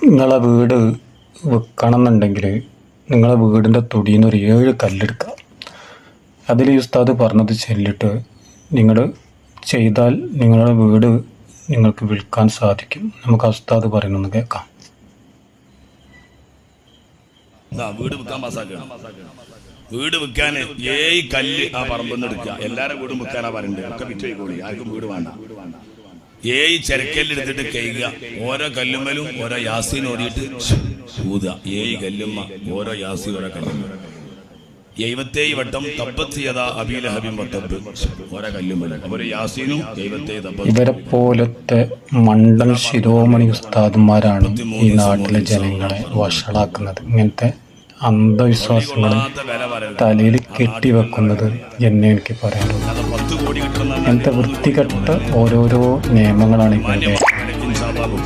നിങ്ങളെ വീട് വെക്കണം എന്നുണ്ടെങ്കിൽ നിങ്ങളെ വീടിൻ്റെ തൊടിയിൽ നിന്ന് ഒരു 7 കല്ലെടുക്കുക. അതിൽ ഈ ഉസ്താദ് പറഞ്ഞത് ചെല്ലിട്ട് നിങ്ങൾ ചെയ്താൽ നിങ്ങളുടെ വീട് നിങ്ങൾക്ക് വിൽക്കാൻ സാധിക്കും. നമുക്ക് ആ ഉസ്താദ് പറയുന്നത് കേൾക്കാം. വീട് വിൽക്കാൻ 7 കല്ല് ആ പറമ്പെന്ന് എടുക്കുക. എല്ലാരും വീടും വിൽക്കാനാ പറയണ്ടേ, ഒക്കെ വിറ്റോളി, ആർക്കും വീട് വേണ്ട. 7 ചരക്കല്ലെടുത്തിട്ട് കഴുകുക. ഓരോ കല്ലുമ്മലും ഓരോ യാസീൻ ഓടിയിട്ട് ഊതുക. 7 കല്ലുമ്മ ഓരോ യാസീൻ ഓരോ കല്ലുമ്മ 77 വട്ടം തബ്ബത്ത് ചെയ്ത അബീലഹബിൻ വത്തബ് ഓരോ കല്ലുമ്മലും ഒരു യാസീനും 77 തബ്ബത്ത്. ഇവരെ പോലത്തെ മണ്ടൽ ശിരോമണി ഉസ്താദന്മാരാണ് ഈ നാട്ടിലെ ജനങ്ങളെ വഷളാക്കുന്നത്. ഇങ്ങനത്തെ അന്ധവിശ്വാസങ്ങൾ തലയിൽ കെട്ടിവെക്കുന്നത് എന്നെ എനിക്ക് പറയാനുള്ളത്. ഇങ്ങനത്തെ വൃത്തികെട്ട ഓരോരോ നിയമങ്ങളാണ് ഇവരുടെ.